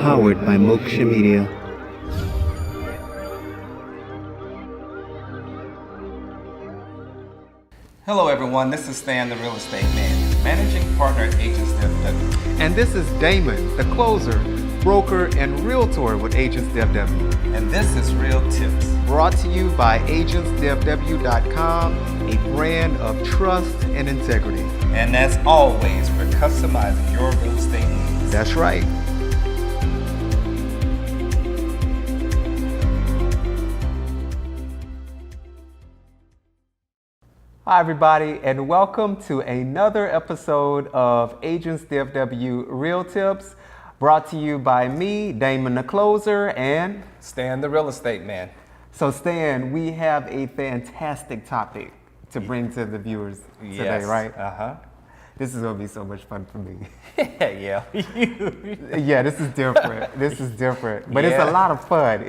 powered by Moksha Media. Hello everyone, this is Stan, the Real Estate Man, Managing Partner at AgentsDFW. And this is Daymond, the closer, broker, and realtor with AgentsDFW. And this is Real Tips. Brought to you by AgentsDFW.com, a brand of trust and integrity. And as always, we're customizing your real estate needs. That's right. Hi everybody, and welcome to another episode of AgentsDFW Real Tips, brought to you by me, Daymond the closer, and Stan, the Real Estate Man. So Stan, we have a fantastic topic to bring to the viewers today, right? Uh-huh. This is going to be so much fun for me. Yeah. Yeah, this is different. This is different, but it's Yeah. a lot of fun.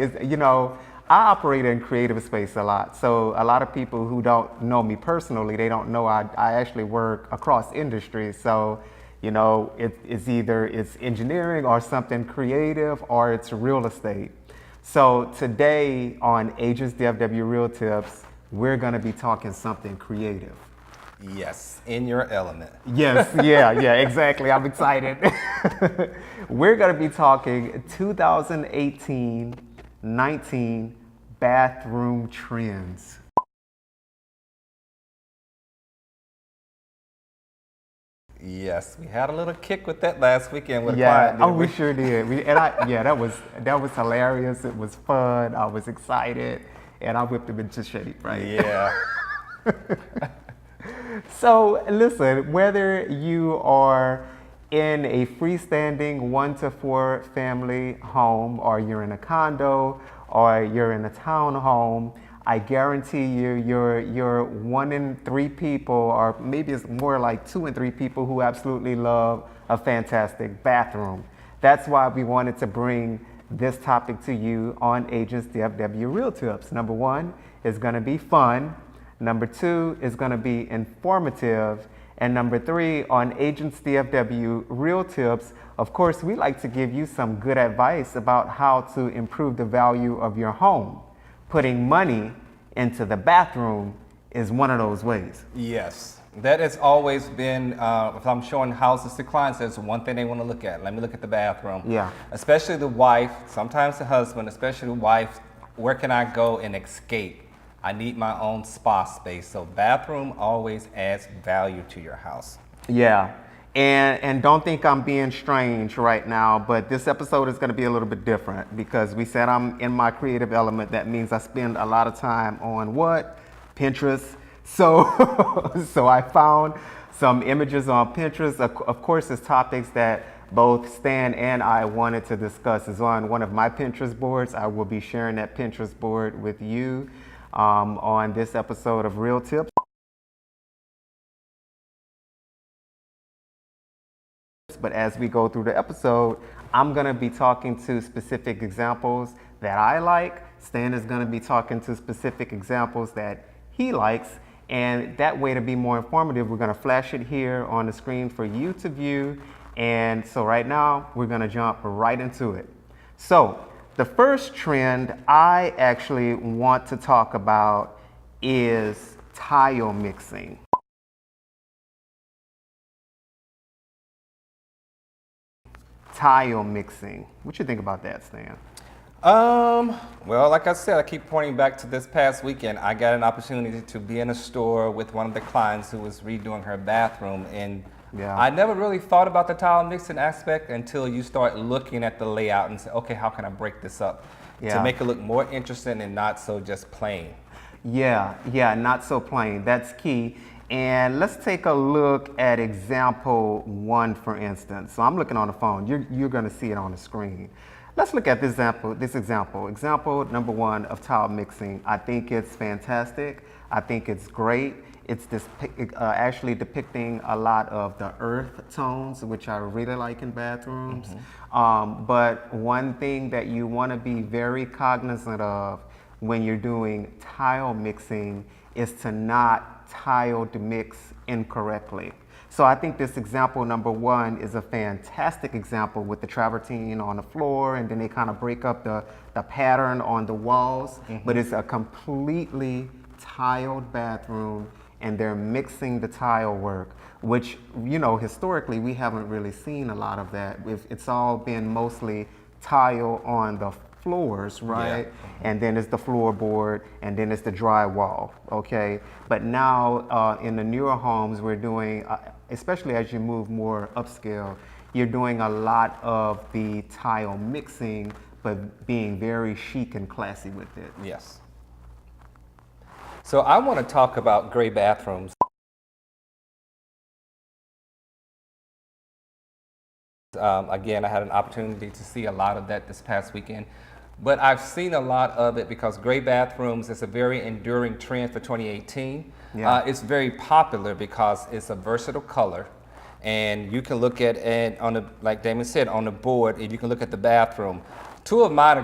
I operate in creative space a lot. So a lot of people who don't know me personally, they don't know I actually work across industries. So, it's either it's engineering or something creative or it's real estate. So today on AgentsDFW Real Tips, we're gonna be talking something creative. Yes, in your element. Yes, yeah, exactly. I'm excited. We're gonna be talking 2018-19 bathroom trends. Yes, we had a little kick with that last weekend with a Yeah, client. didn't we sure did. That was hilarious. It was fun. I was excited, and I whipped him into shape, right? Yeah. So listen, whether you are in a freestanding 1 to 4 family home, or you're in a condo, or you're in a townhome, I guarantee you're 1 in 3 people, or maybe it's more like 2 in 3 people who absolutely love a fantastic bathroom. That's why we wanted to bring this topic to you on AgentsDFW Real Tips. Number 1 is going to be fun. Number 2 is going to be informative. And number 3 on AgentsDFW Real Tips, of course, we like to give you some good advice about how to improve the value of your home. Putting money into the bathroom is one of those ways. Yes, that has always been, if I'm showing houses to clients, there's one thing they want to look at. Let me look at the bathroom. Yeah. Especially the wife, sometimes the husband, especially the wife, where can I go and escape? I need my own spa space. So bathroom always adds value to your house. Yeah. And don't think I'm being strange right now, but this episode is going to be a little bit different because we said I'm in my creative element. That means I spend a lot of time on what? Pinterest. So, so I found some images on Pinterest. Of course, it's topics that both Stan and I wanted to discuss. It's on one of my Pinterest boards. I will be sharing that Pinterest board with you on this episode of Real Tips. But as we go through the episode, I'm going to be talking to specific examples that I like. Stan is going to be talking to specific examples that he likes. And that way, to be more informative, we're going to flash it here on the screen for you to view. And so right now, we're going to jump right into it. So the first trend I actually want to talk about is tile mixing. Tile mixing. What you think about that, Stan? Well, like I said, I keep pointing back to this past weekend. I got an opportunity to be in a store with one of the clients who was redoing her bathroom, and I never really thought about the tile mixing aspect until you start looking at the layout and say, okay, how can I break this up to make it look more interesting and not so just plain? Yeah, not so plain. That's key. And let's take a look at example 1, for instance. So I'm looking on the phone. You're going to see it on the screen. Let's look at this example. Example number 1 of tile mixing. I think it's fantastic. I think it's great. It's actually depicting a lot of the earth tones, which I really like in bathrooms. But one thing that you want to be very cognizant of when you're doing tile mixing is to not tile to mix incorrectly. So I think this example number one is a fantastic example with the travertine on the floor, and then they kind of break up the pattern on the walls, but it's a completely tiled bathroom, and they're mixing the tile work, which, you know, historically we haven't really seen a lot of that. It's all been mostly tile on the floors, right? Yeah. And then it's the floorboard, and then it's the drywall, okay? But now in the newer homes, we're doing, especially as you move more upscale, you're doing a lot of the tile mixing, but being very chic and classy with it. Yes. So I want to talk about gray bathrooms. Again, I had an opportunity to see a lot of that this past weekend, but I've seen a lot of it because gray bathrooms is a very enduring trend for 2018. Yeah. It's very popular because it's a versatile color, and you can look at it on the, like Daymond said, on the board, and you can look at the bathroom. Two of mine are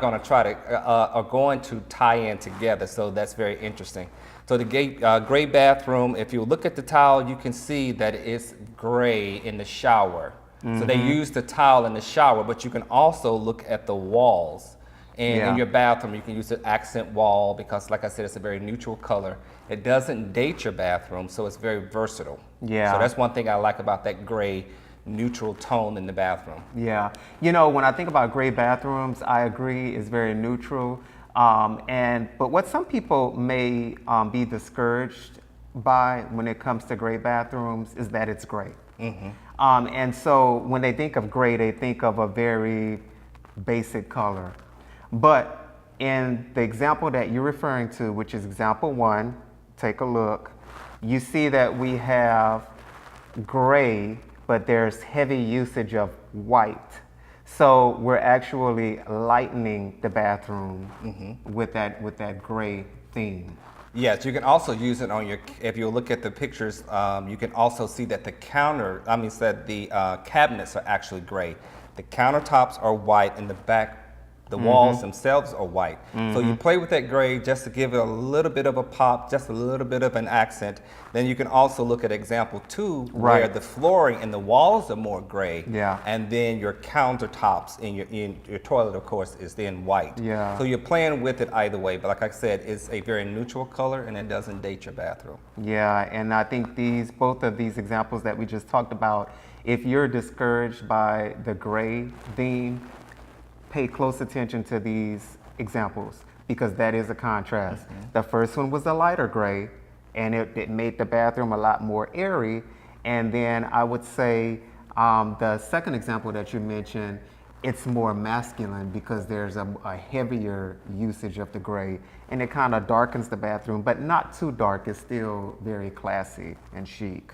going to tie in together, so that's very interesting. So the gray bathroom, if you look at the tile, you can see that it's gray in the shower. So they use the tile in the shower, but you can also look at the walls. And in your bathroom, you can use the accent wall because, like I said, it's a very neutral color. It doesn't date your bathroom, so it's very versatile. Yeah. So that's one thing I like about that gray neutral tone in the bathroom. Yeah. You know, when I think about gray bathrooms, I agree, it's very neutral. But what some people may be discouraged by when it comes to gray bathrooms is that it's gray. And so when they think of gray, they think of a very basic color. But in the example that you're referring to, which is example one, take a look, you see that we have gray, but there's heavy usage of white. So we're actually lightening the bathroom with that gray theme. Yes, you can also use it on your, if you look at the pictures, you can also see that the cabinets are actually gray. The countertops are white, and the back, the walls themselves are white. So you play with that gray just to give it a little bit of a pop, just a little bit of an accent. Then you can also look at example two, where the flooring and the walls are more gray. Yeah. And then your countertops in your toilet, of course, is then white. Yeah. So you're playing with it either way. But like I said, it's a very neutral color, and it doesn't date your bathroom. Yeah, and I think both of these examples that we just talked about, if you're discouraged by the gray theme, pay close attention to these examples because that is a contrast. The first one was a lighter gray, and it made the bathroom a lot more airy. And then I would say the second example that you mentioned, it's more masculine because there's a heavier usage of the gray, and it kind of darkens the bathroom, but not too dark. It's still very classy and chic.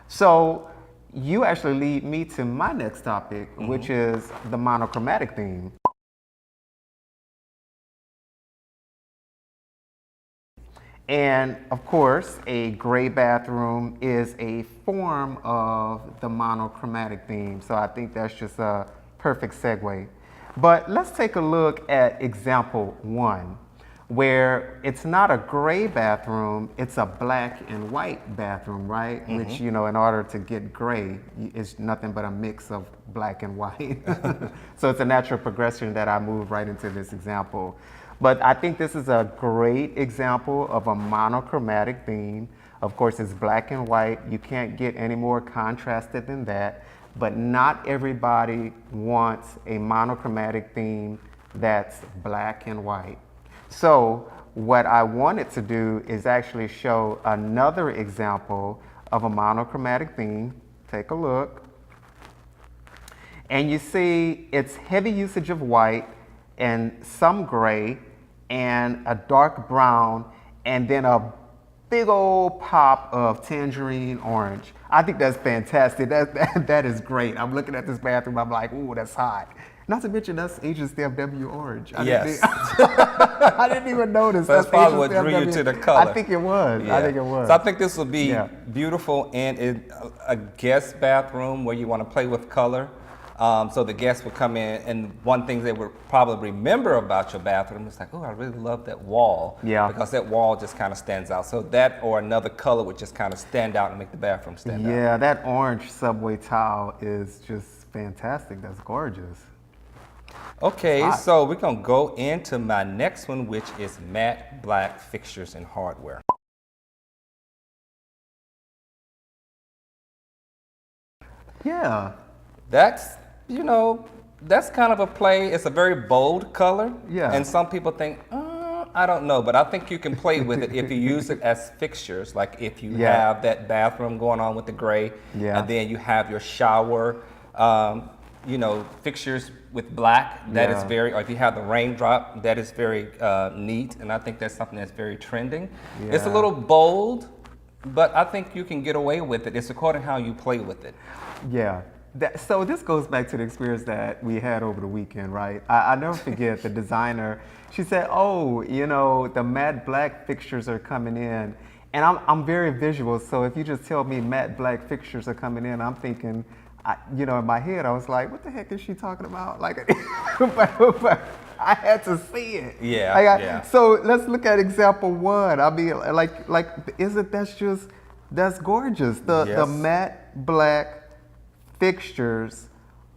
So you actually lead me to my next topic, which is the monochromatic theme. And of course, a gray bathroom is a form of the monochromatic theme. So I think that's just a perfect segue. But let's take a look at example one, where it's not a gray bathroom, it's a black and white bathroom, right? Which, you know, in order to get gray, it's nothing but a mix of black and white. So it's a natural progression that I move right into this example. But I think this is a great example of a monochromatic theme. Of course, it's black and white. You can't get any more contrasted than that. But not everybody wants a monochromatic theme that's black and white. So what I wanted to do is actually show another example of a monochromatic theme. Take a look. And you see it's heavy usage of white and some gray and a dark brown and then a big old pop of tangerine orange. I think that's fantastic. That is great. I'm looking at this bathroom, I'm like, ooh, that's hot. Not to mention that's AgentsDFW orange. I didn't even notice. So that's probably what drew you to the color. I think it was. I think it was. So I think this will be beautiful and a guest bathroom where you want to play with color. So the guests would come in, and one thing they would probably remember about your bathroom is like, oh, I really love that wall. Yeah. Because that wall just kind of stands out. So that or another color would just kind of stand out and make the bathroom stand out. Yeah, that orange subway tile is just fantastic. That's gorgeous. Okay, Hot. so we're gonna go into my next one, which is matte black fixtures and hardware. Yeah. That's, that's kind of a play. It's a very bold color. Yeah. And some people think, I don't know, but I think you can play with it if you use it as fixtures. Like if you Yeah. have that bathroom going on with the gray, Yeah. and then you have your shower, fixtures with black. That is Yeah. very, or if you have the raindrop, that is very neat. And I think that's something that's very trending. It's a Yeah. little bold, but I think you can get away with it. It's according to how you play with it. Yeah. So this goes back to the experience that we had over the weekend, right? I never forget the designer. She said, "Oh, the matte black fixtures are coming in," and I'm very visual. So if you just tell me matte black fixtures are coming in, I'm thinking, in my head, I was like, "What the heck is she talking about?" Like, but I had to see it. Yeah, yeah. So let's look at example one. I mean, that's gorgeous. The Yes. matte black fixtures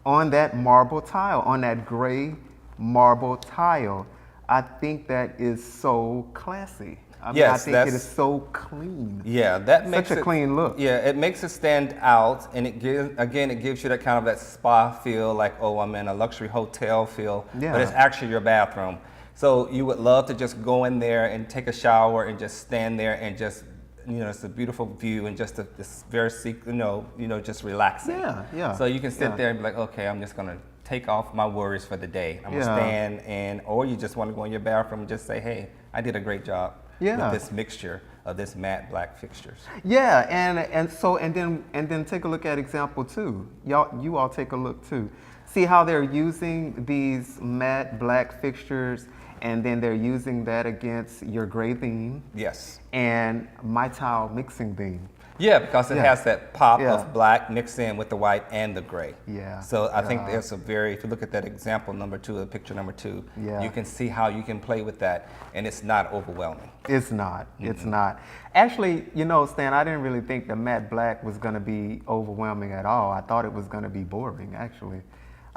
on that marble tile, on that gray marble tile. I think that is so classy. I mean, Yes, I think it is so clean. Yeah, that makes Such a clean look. Yeah, it makes it stand out, and it gives you that kind of that spa feel, like, oh, I'm in a luxury hotel feel. Yeah. But it's actually your bathroom. So you would love to just go in there and take a shower and just stand there and just, it's a beautiful view and just this very just relaxing. Yeah, yeah. So you can sit yeah. there and be like, okay, I'm just gonna take off my worries for the day. I'm gonna stand or you just want to go in your bathroom and just say, hey, I did a great job with this mixture of this matte black fixtures. Yeah, and then take a look at example two. You all take a look too. See how they're using these matte black fixtures, and then they're using that against your gray theme. Yes. And my tile mixing theme. Yeah, because it has that pop Yeah. of black mixed in with the white and the gray. Yeah. So I think there's if you look at that example number two, picture number two, you can see how you can play with that, and it's not overwhelming. It's not. It's not. Actually, Stan, I didn't really think the matte black was going to be overwhelming at all. I thought it was going to be boring, actually,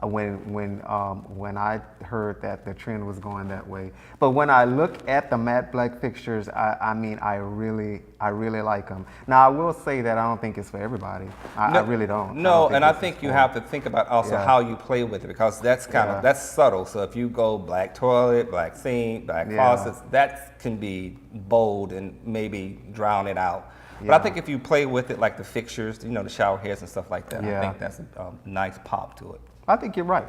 when I heard that the trend was going that way. But when I look at the matte black fixtures, I really like them. Now, I will say that I don't think it's for everybody. I really don't. No, and I think you have to think about also how you play with it, because that's that's subtle. So if you go black toilet, black sink, black faucets, that can be bold and maybe drown it out. But I think if you play with it like the fixtures, the shower heads and stuff like that, I think that's a nice pop to it. I think you're right.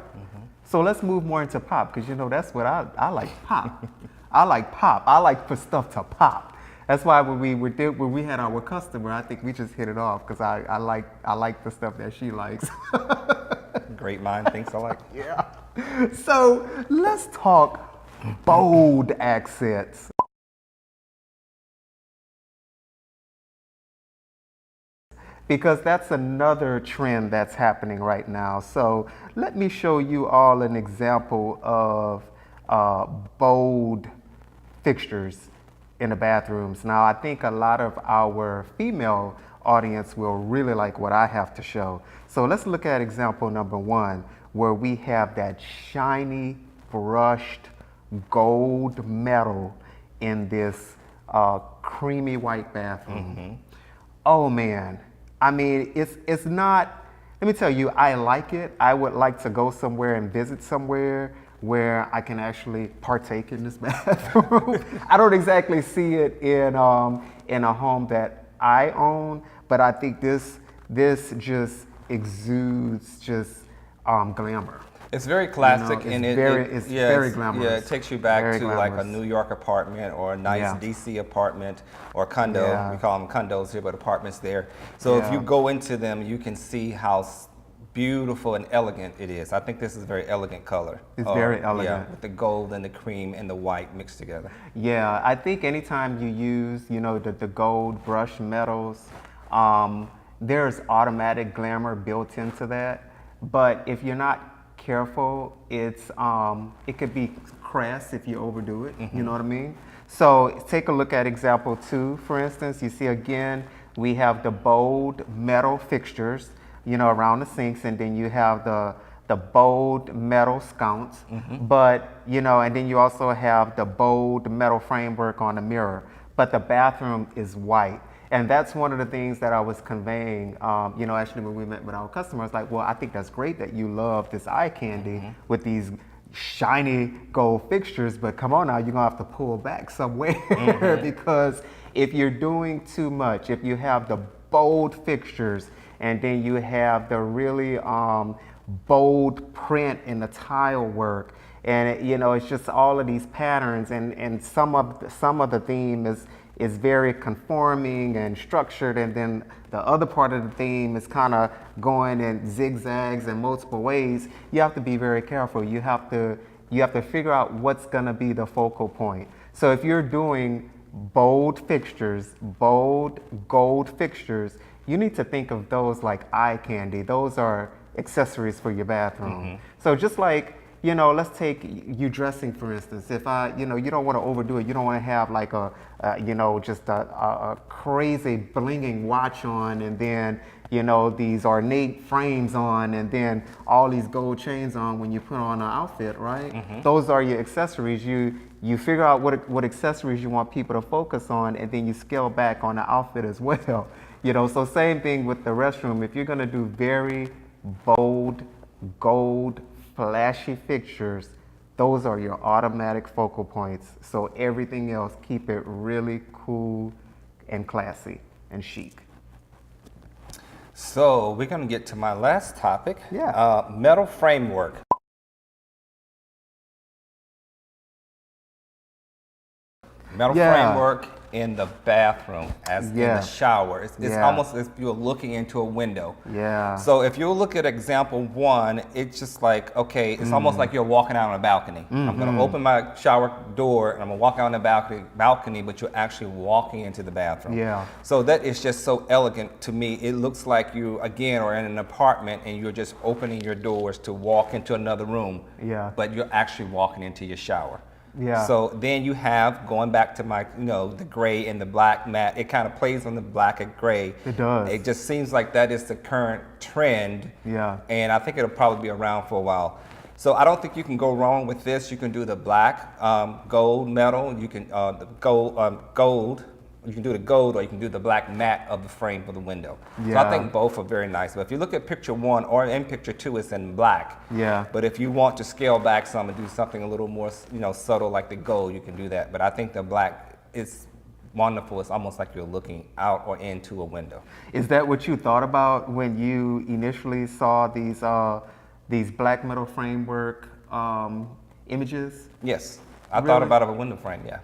So let's move more into pop, because that's what I like. Pop. I like pop. I like for stuff to pop. That's why when we had our customer, I think we just hit it off, because I like the stuff that she likes. Great mind thinks alike. Yeah. So let's talk bold accents. Because that's another trend that's happening right now. So let me show you all an example of bold fixtures in the bathrooms. Now, I think a lot of our female audience will really like what I have to show. So let's look at example number one, where we have that shiny brushed gold metal in this creamy white bathroom. Oh man. I mean, it's not, let me tell you, I like it. I would like to go somewhere and visit somewhere where I can actually partake in this bathroom. I don't exactly see it in a home that I own, but I think this just exudes just glamour. It's very classic, and it's very glamorous. Yeah, it takes you back Very to glamorous. like a New York apartment or a nice DC apartment or condo. Yeah. We call them condos here, but apartments there. So if you go into them, you can see how beautiful and elegant it is. I think this is a very elegant color. It's very elegant. Yeah, with the gold and the cream and the white mixed together. Yeah, I think anytime you use, the gold brush metals, there's automatic glamour built into that. but if you're not careful, it could be crass if you overdo it. You know what I mean? So take a look at example 2, for instance. You see again, we have the bold metal fixtures, around the sinks, and then you have the bold metal sconce, but and then you also have the bold metal framework on the mirror, but the bathroom is white. And that's one of the things that I was conveying, actually when we met with our customers, like, well, I think that's great that you love this eye candy with these shiny gold fixtures, but come on now, you're gonna have to pull back somewhere because if you're doing too much, if you have the bold fixtures and then you have the really bold print in the tile work, and it's just all of these patterns, and some of the theme is very conforming and structured, and then the other part of the theme is kind of going in zigzags in multiple ways. You have to be very careful. You have to figure out what's going to be the focal point. So if you're doing bold fixtures, bold gold fixtures, you need to think of those like eye candy. Those are accessories for your bathroom. So just like, let's take you dressing, for instance. If you don't want to overdo it. You don't want to have like just a crazy blinging watch on, and then, these ornate frames on, and then all these gold chains on when you put on an outfit, right? Those are your accessories. You figure out what accessories you want people to focus on, and then you scale back on the outfit as well. So same thing with the restroom. If you're going to do very bold, gold, flashy fixtures, those are your automatic focal points. So everything else, keep it really cool and classy and chic. So we're going to get to my last topic. Yeah. Metal framework. Metal framework in the bathroom, as in the shower. It's almost as if you're looking into a window. Yeah. So if you look at example 1, it's just like, okay, it's almost like you're walking out on a balcony. I'm going to open my shower door and I'm going to walk out on the balcony, but you're actually walking into the bathroom. Yeah. So that is just so elegant to me. It looks like you, again, are in an apartment and you're just opening your doors to walk into another room. Yeah. But you're actually walking into your shower. Yeah. So then you have, going back to my, the gray and the black matte, it kind of plays on the black and gray. It does. It just seems like that is the current trend. Yeah. And I think it'll probably be around for a while. So I don't think you can go wrong with this. You can do the black, gold metal. You can the gold. You can do the gold, or you can do the black matte of the frame for the window. Yeah. So I think both are very nice. But if you look at picture 1 or in picture 2, it's in black. Yeah. But if you want to scale back some and do something a little more, subtle like the gold, you can do that. But I think the black is wonderful. It's almost like you're looking out or into a window. Is that what you thought about when you initially saw these black metal framework images? Yes, I Really? thought about a window frame. Yeah.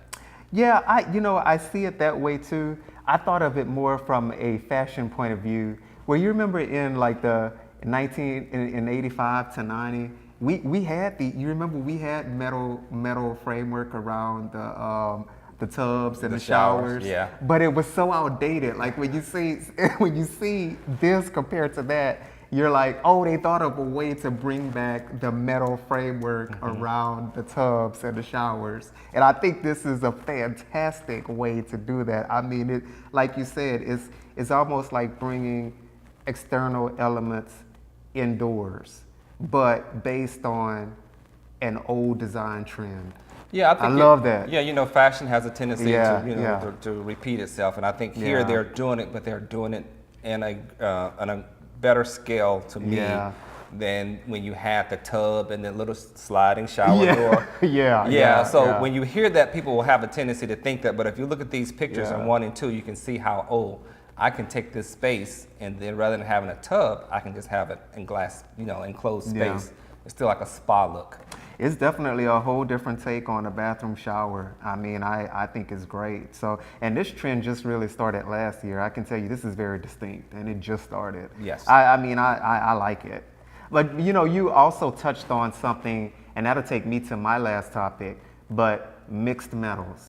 Yeah, I see it that way too. I thought of it more from a fashion point of view. Where you remember in like the 1985 to 90, we had you remember we had metal framework around the tubs and the showers. Yeah. But it was so outdated. Like when you see this compared to that, you're like, oh, they thought of a way to bring back the metal framework around the tubs and the showers. And I think this is a fantastic way to do that. I mean, it, like you said, it's almost like bringing external elements indoors, but based on an old design trend. Yeah, I love that. Yeah, fashion has a tendency Yeah, to repeat itself, and I think here they're doing it, but they're doing it in a better scale to me than when you had the tub and the little sliding shower door. So when you hear that, people will have a tendency to think that, but if you look at these pictures in 1 and 2, you can see how, I can take this space, and then rather than having a tub, I can just have it in glass, enclosed space. It's still like a spa look. It's definitely a whole different take on a bathroom shower. I mean, I think it's great. So, and this trend just really started last year. I can tell you this is very distinct, and it just started. Yes. I mean, I like it. But, you also touched on something, and that'll take me to my last topic, but mixed metals.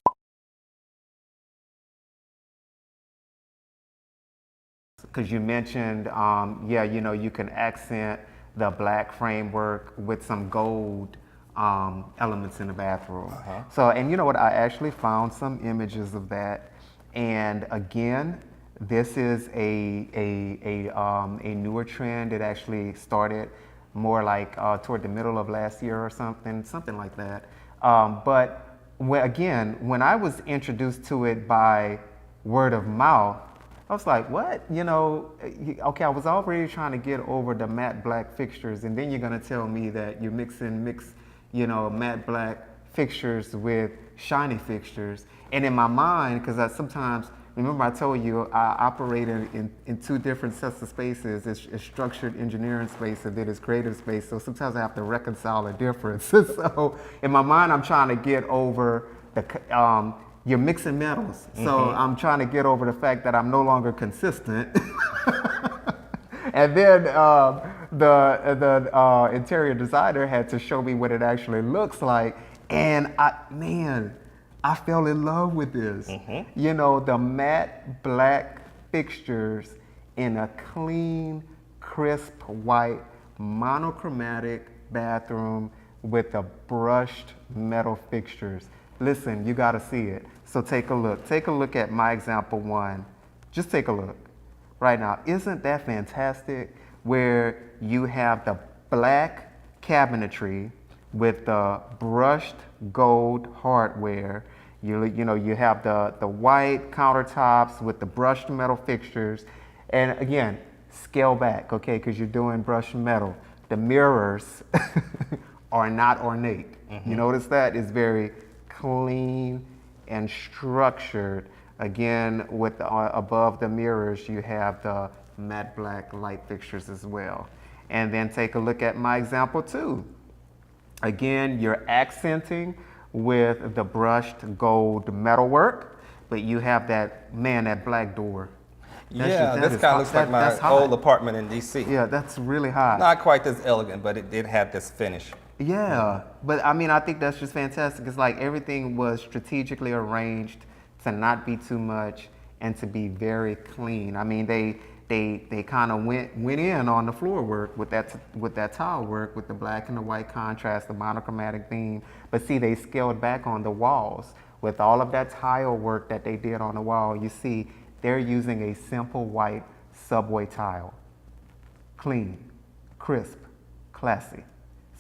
Because you mentioned, you can accent the black framework with some gold elements in the bathroom. So, and you know what? I actually found some images of that. And again, this is a newer trend. It actually started more like toward the middle of last year or something like that. But when I was introduced to it by word of mouth, I was like, what? You know, okay, I was already trying to get over the matte black fixtures, and then you're gonna tell me that you're mix, you know, matte black fixtures with shiny fixtures. And in my mind, because I sometimes, remember I told you I operate in two different sets of spaces. It's structured engineering space and then it's creative space. So sometimes I have to reconcile the difference. So in my mind, I'm trying to get over you're mixing metals. So I'm trying to get over the fact that I'm no longer consistent. And then the interior designer had to show me what it actually looks like. And I fell in love with this. You know, the matte black fixtures in a clean, crisp white monochromatic bathroom with the brushed metal fixtures. Listen, you gotta see it. So take a look. Take a look at my example one. Just take a look right now. Isn't that fantastic? Where you have the black cabinetry with the brushed gold hardware. You know, you have the white countertops with the brushed metal fixtures. And again, scale back, okay, because you're doing brushed metal. The mirrors are not ornate. You notice that? It's very clean and structured. Again, with above the mirrors, you have the matte black light fixtures as well. And then take a look at my example two. Again, you're accenting with the brushed gold metalwork, but you have that black door. This kind of looks like my old apartment in DC. Yeah, that's really hot. Not quite this elegant, but it did have this finish. Yeah, but I mean, I think that's just fantastic. It's like everything was strategically arranged to not be too much and to be very clean. I mean, they kind of went in on the floor work with that tile work with the black and the white contrast, the monochromatic theme. But see, they scaled back on the walls with all of that tile work that they did on the wall. You see, they're using a simple white subway tile, clean, crisp, classy.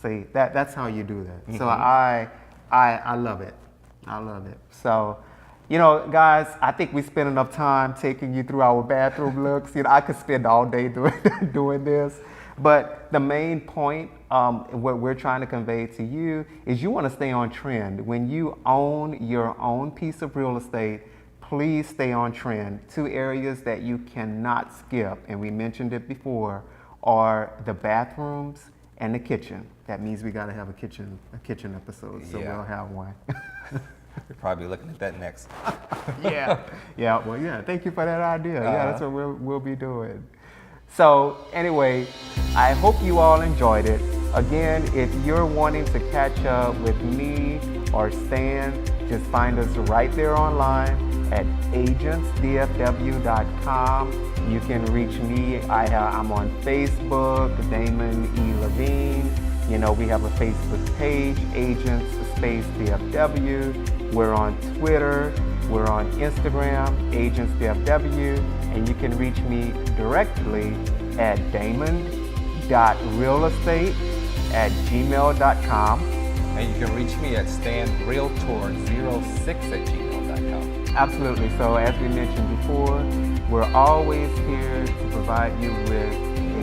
See, that's how you do that. So I love it. I love it. So, you know, guys, I think we spent enough time taking you through our bathroom looks. You know, I could spend all day doing this. But the main point, what we're trying to convey to you is you want to stay on trend. When you own your own piece of real estate, please stay on trend. Two areas that you cannot skip, and we mentioned it before, are the bathrooms and the kitchen. That means we got to have a kitchen episode, so we'll have one. You're probably looking at that next. Yeah. Well, yeah. Thank you for that idea. Yeah, that's what we'll be doing. So anyway, I hope you all enjoyed it. Again, if you're wanting to catch up with me or Stan, just find us right there online at AgentsDFW.com. You can reach me. I'm on Facebook, Daymond E. Levine. You know, we have a Facebook page, AgentsDFW. We're on Twitter. We're on Instagram, AgentsDFW. And you can reach me directly at daymond.realestate@gmail.com. And you can reach me at stanrealtor06@gmail.com. Absolutely. So as we mentioned before, we're always here to provide you with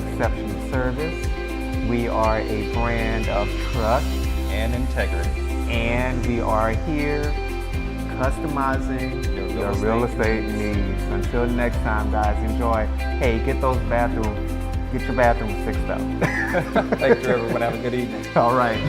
exceptional service. We are a brand of trust and integrity. And we are here customizing your real estate needs. Until next time, guys, enjoy. Hey, get your bathroom fixed up. Thank you, everyone. Have a good evening. All right.